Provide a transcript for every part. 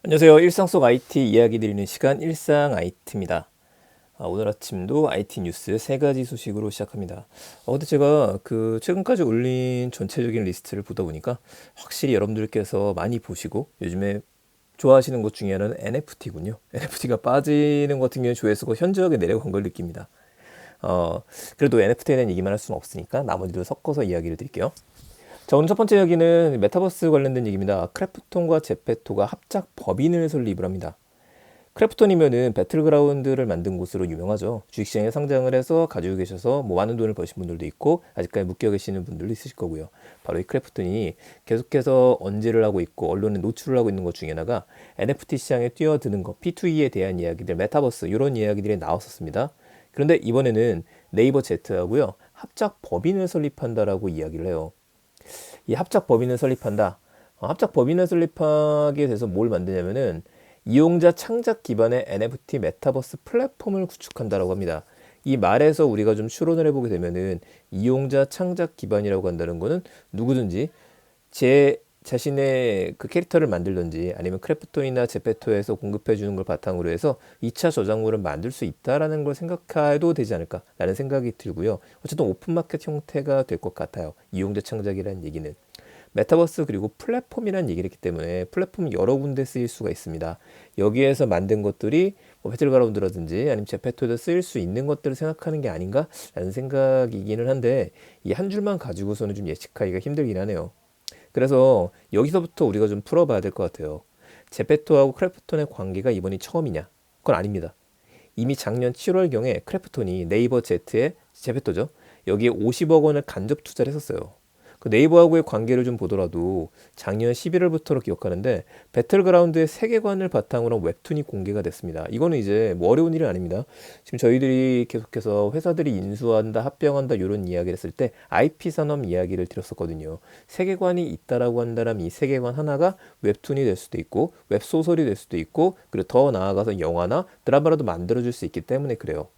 안녕하세요. 일상 속 IT 이야기 드리는 시간 일상 IT입니다. 오늘 아침도 IT 뉴스 세 가지 소식으로 시작합니다. 근데 제가 최근까지 올린 전체적인 리스트를 보다 보니까 확실히 여러분들께서 많이 보시고 요즘에 좋아하시는 것 중에 하나는 NFT군요. NFT가 빠지는 것 같은 경우에 조회수가 현저하게 내려간 걸 느낍니다. 그래도 NFT에 대한 얘기만 할 수는 없으니까 나머지도 섞어서 이야기를 드릴게요. 자, 오늘 첫 번째 이야기는 메타버스 관련된 얘기입니다. 크래프톤과 제페토가 합작 법인을 설립을 합니다. 크래프톤이면은 배틀그라운드를 만든 곳으로 유명하죠. 주식시장에 상장을 해서 가지고 계셔서 많은 돈을 버신 분들도 있고 아직까지 묶여 계시는 분들도 있으실 거고요. 바로 이 크래프톤이 계속해서 언질을 하고 있고 언론에 노출을 하고 있는 것 중에 하나가 NFT 시장에 뛰어드는 것, P2E에 대한 이야기들, 메타버스 이런 이야기들이 나왔었습니다. 그런데 이번에는 네이버 Z하고요 합작 법인을 설립한다라고 이야기를 해요. 이 합작 법인을 설립한다. 합작 법인을 설립하게 돼서 뭘 만드냐면은 이용자 창작 기반의 NFT 메타버스 플랫폼을 구축한다라고 합니다. 이 말에서 우리가 좀 추론을 해보게 되면은 이용자 창작 기반이라고 한다는 거는 누구든지 제 자신의 그 캐릭터를 만들든지 아니면 크래프톤이나 제페토에서 공급해 주는 걸 바탕으로 해서 2차 저작물을 만들 수 있다라는 걸 생각해도 되지 않을까라는 생각이 들고요. 어쨌든 오픈마켓 형태가 될 것 같아요. 이용자 창작이라는 얘기는. 메타버스 그리고 플랫폼이라는 얘기를 했기 때문에 플랫폼이 여러 군데 쓰일 수가 있습니다. 여기에서 만든 것들이 배틀그라운드라든지 아니면 제페토에서 쓰일 수 있는 것들을 생각하는 게 아닌가라는 생각이기는 한데 이 한 줄만 가지고서는 좀 예측하기가 힘들긴 하네요. 그래서 여기서부터 우리가 좀 풀어봐야 될 것 같아요. 제페토하고 크래프톤의 관계가 이번이 처음이냐? 그건 아닙니다. 이미 작년 7월경에 크래프톤이 네이버 Z에 제페토죠. 여기에 50억 원을 간접 투자를 했었어요. 그 네이버하고의 관계를 좀 보더라도 작년 11월부터로 기억하는데 배틀그라운드의 세계관을 바탕으로 한 웹툰이 공개가 됐습니다. 이거는 이제 어려운 일은 아닙니다. 지금 저희들이 계속해서 회사들이 인수한다, 합병한다 이런 이야기를 했을 때 IP 산업 이야기를 드렸었거든요. 세계관이 있다라고 한다면 이 세계관 하나가 웹툰이 될 수도 있고 웹소설이 될 수도 있고 그리고 더 나아가서 영화나 드라마라도 만들어줄 수 있기 때문에 그래요.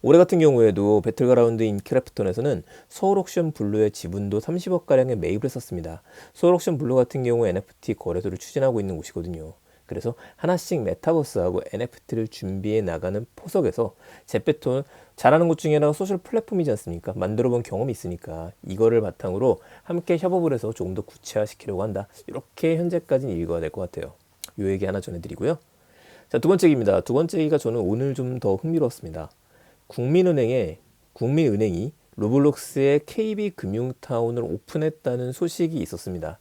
올해 같은 경우에도 배틀그라운드인 크래프톤에서는 서울 옥션 블루의 지분도 30억가량의 매입을 했었습니다. 서울 옥션 블루 같은 경우 NFT 거래소를 추진하고 있는 곳이거든요. 그래서 하나씩 메타버스하고 NFT를 준비해 나가는 포석에서 제페톤 잘하는 것 중에 하나가 소셜 플랫폼이지 않습니까? 만들어 본 경험이 있으니까 이거를 바탕으로 함께 협업을 해서 조금 더 구체화시키려고 한다. 이렇게 현재까지는 읽어야 될 것 같아요. 요 얘기 하나 전해드리고요. 자, 두 번째 얘기입니다. 두 번째 얘기가 저는 오늘 좀 더 흥미로웠습니다. 국민은행이 로블록스의 KB금융타운을 오픈했다는 소식이 있었습니다.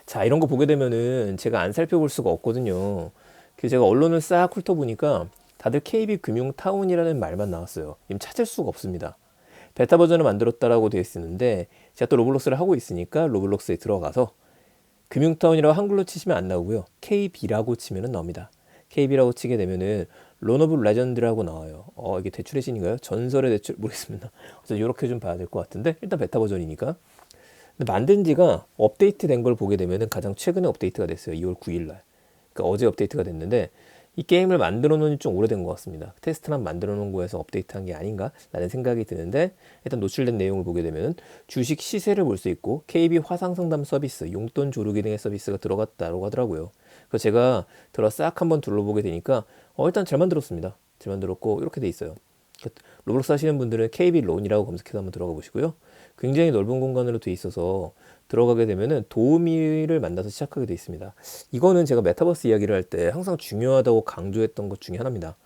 자, 이런 거 보게 되면은 제가 안 살펴볼 수가 없거든요. 그래서 제가 언론을 싹 훑어보니까 다들 KB금융타운이라는 말만 나왔어요. 지금 찾을 수가 없습니다. 베타 버전을 만들었다라고 되어 있는데 제가 또 로블록스를 하고 있으니까 로블록스에 들어가서 금융타운이라고 한글로 치시면 안 나오고요. KB라고 치면은 나옵니다. KB라고 치게 되면은 론 오브 레전드라고 나와요. 이게 대출의 신인가요? 전설의 대출 모르겠습니다. 그래서 이렇게 좀 봐야 될 것 같은데 일단 베타 버전이니까. 근데 만든 지가 업데이트 된 걸 보게 되면은 가장 최근에 업데이트가 됐어요. 2월 9일 날. 그러니까 어제 업데이트가 됐는데 이 게임을 만들어 놓은 지 좀 오래된 것 같습니다. 테스트만 만들어 놓은 거에서 업데이트한 게 아닌가라는 생각이 드는데 일단 노출된 내용을 보게 되면 주식 시세를 볼 수 있고 KB 화상 상담 서비스, 용돈 조르 기능의 서비스가 들어갔다고 하더라고요. 그래서 제가 들어 싹 한번 둘러보게 되니까 일단 잘 만들었습니다. 잘 만들었고 이렇게 돼 있어요. 로블록스 하시는 분들은 KB 론이라고 검색해서 한번 들어가 보시고요. 굉장히 넓은 공간으로 돼 있어서 들어가게 되면은 도우미를 만나서 시작하게 돼 있습니다. 이거는 제가 메타버스 이야기를 할 때 항상 중요하다고 강조했던 것 중에 하나입니다.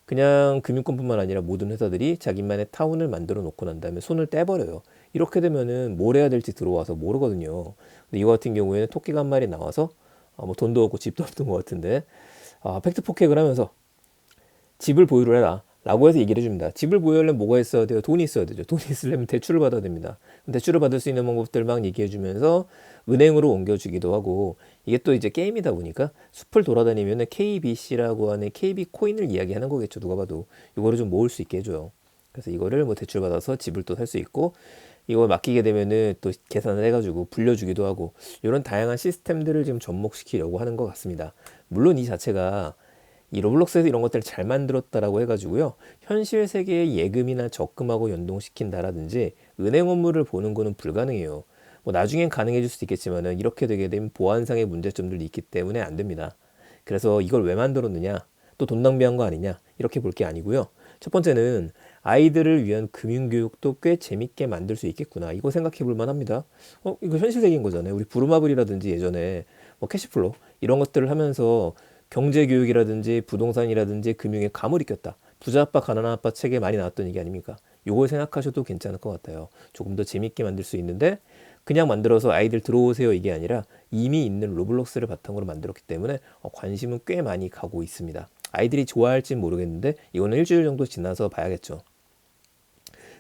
그냥 금융권뿐만 아니라 모든 회사들이 자기만의 타운을 만들어 놓고 난 다음에 손을 떼버려요. 이렇게 되면은 뭘 해야 될지 들어와서 모르거든요. 근데 이거 같은 경우에는 토끼가 한 마리 나와서 뭐 돈도 없고 집도 없던 것 같은데 팩트 폭행을 하면서 집을 보유를 해라. 라고 해서 얘기를 해줍니다. 집을 보유하려면 뭐가 있어야 돼요? 돈이 있어야 되죠. 돈이 있으려면 대출을 받아야 됩니다. 대출을 받을 수 있는 방법들 막 얘기해주면서 은행으로 옮겨주기도 하고 이게 또 이제 게임이다 보니까 숲을 돌아다니면 KBC라고 하는 KB 코인을 이야기하는 거겠죠. 누가 봐도 이거를 좀 모을 수 있게 해줘요. 그래서 이거를 뭐 대출 받아서 집을 또 살 수 있고 이걸 맡기게 되면은 또 계산을 해가지고 불려주기도 하고 이런 다양한 시스템들을 지금 접목시키려고 하는 것 같습니다. 물론 이 자체가 이 로블록스에서 이런 것들을 잘 만들었다라고 해가지고요. 현실 세계의 예금이나 적금하고 연동시킨다라든지 은행 업무를 보는 거는 불가능해요. 뭐 나중엔 가능해질 수도 있겠지만은 이렇게 되게 되면 보안상의 문제점들이 있기 때문에 안 됩니다. 그래서 이걸 왜 만들었느냐, 또 돈 낭비한 거 아니냐, 이렇게 볼 게 아니고요. 첫 번째는 아이들을 위한 금융교육도 꽤 재밌게 만들 수 있겠구나. 이거 생각해 볼 만합니다. 이거 현실 세계인 거잖아요. 우리 부루마블이라든지 예전에 뭐 캐시플로 이런 것들을 하면서 경제교육이라든지 부동산이라든지 금융에 감을 익혔다. 부자 아빠, 가난한 아빠 책에 많이 나왔던 얘기 아닙니까? 요걸 생각하셔도 괜찮을 것 같아요. 조금 더 재밌게 만들 수 있는데 그냥 만들어서 아이들 들어오세요 이게 아니라 이미 있는 로블록스를 바탕으로 만들었기 때문에 관심은 꽤 많이 가고 있습니다. 아이들이 좋아할진 모르겠는데 이거는 일주일 정도 지나서 봐야겠죠.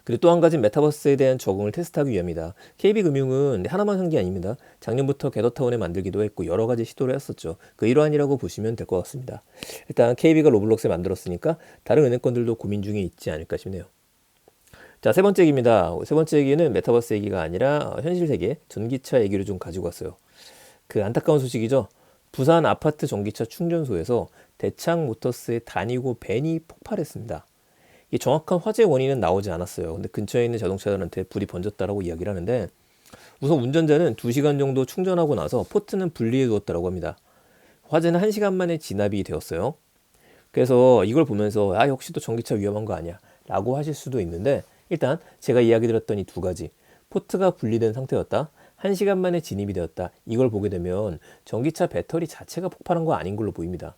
그리고 또 한 가지 메타버스에 대한 적응을 테스트하기 위함이다. KB금융은 하나만 한 게 아닙니다. 작년부터 겟어타운에 만들기도 했고 여러 가지 시도를 했었죠. 그 일환이라고 보시면 될 것 같습니다. 일단 KB가 로블록스를 만들었으니까 다른 은행권들도 고민 중에 있지 않을까 싶네요. 자, 세 번째 얘기입니다. 세 번째 얘기는 메타버스 얘기가 아니라 현실 세계 전기차 얘기를 좀 가지고 왔어요. 그 안타까운 소식이죠. 부산 아파트 전기차 충전소에서 대창 모터스의 다니고 벤이 폭발했습니다. 이 정확한 화재 원인은 나오지 않았어요. 근데 근처에 있는 자동차들한테 불이 번졌다라고 이야기를 하는데 우선 운전자는 2시간 정도 충전하고 나서 포트는 분리해 두었다고 합니다. 화재는 1시간 만에 진압이 되었어요. 그래서 이걸 보면서 역시 또 전기차 위험한 거 아니야 라고 하실 수도 있는데 일단 제가 이야기 드렸던 이 두 가지 포트가 분리된 상태였다. 1시간 만에 진입이 되었다. 이걸 보게 되면 전기차 배터리 자체가 폭발한 거 아닌 걸로 보입니다.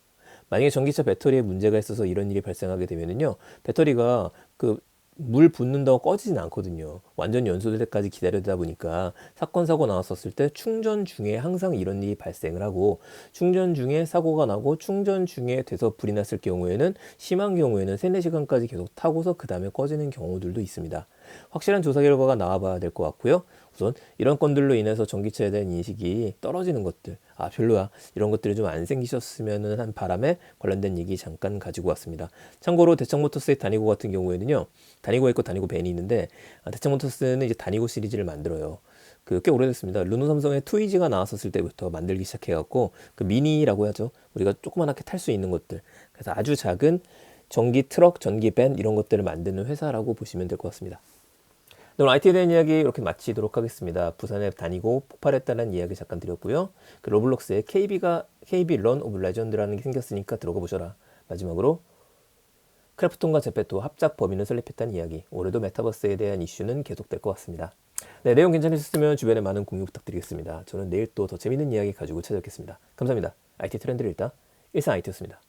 만약에 전기차 배터리에 문제가 있어서 이런 일이 발생하게 되면은요, 배터리가 그 물 붓는다고 꺼지진 않거든요. 완전 연소될 때까지 기다리다 보니까 사건 사고 나왔었을 때 충전 중에 항상 이런 일이 발생을 하고 충전 중에 사고가 나고 충전 중에 돼서 불이 났을 경우에는 심한 경우에는 3, 4시간까지 계속 타고서 그 다음에 꺼지는 경우들도 있습니다. 확실한 조사 결과가 나와봐야 될 것 같고요. 우선 이런 건들로 인해서 전기차에 대한 인식이 떨어지는 것들, 별로야, 이런 것들이 좀 안 생기셨으면 한 바람에 관련된 얘기 잠깐 가지고 왔습니다. 참고로 대창모터스의 다니고 같은 경우에는요, 다니고 있고 다니고 벤이 있는데 대창모터스는 이제 다니고 시리즈를 만들어요. 그 꽤 오래됐습니다. 르노 삼성의 트위지가 나왔었을 때부터 만들기 시작해갖고 그 미니라고 하죠. 우리가 조그만하게 탈 수 있는 것들. 그래서 아주 작은 전기 트럭, 전기 밴 이런 것들을 만드는 회사라고 보시면 될 것 같습니다. 오늘 IT에 대한 이야기 이렇게 마치도록 하겠습니다. 부산에 다니고 폭발했다는 이야기 잠깐 드렸고요. 그 로블록스에 KB 런 오브 레전드라는 게 생겼으니까 들어가 보셔라. 마지막으로 크래프톤과 제페토 합작 범인을 설립했다는 이야기. 올해도 메타버스에 대한 이슈는 계속될 것 같습니다. 네, 내용 괜찮으셨으면 주변에 많은 공유 부탁드리겠습니다. 저는 내일 또 더 재밌는 이야기 가지고 찾아뵙겠습니다. 감사합니다. IT 트렌드를 읽다 일상 IT였습니다.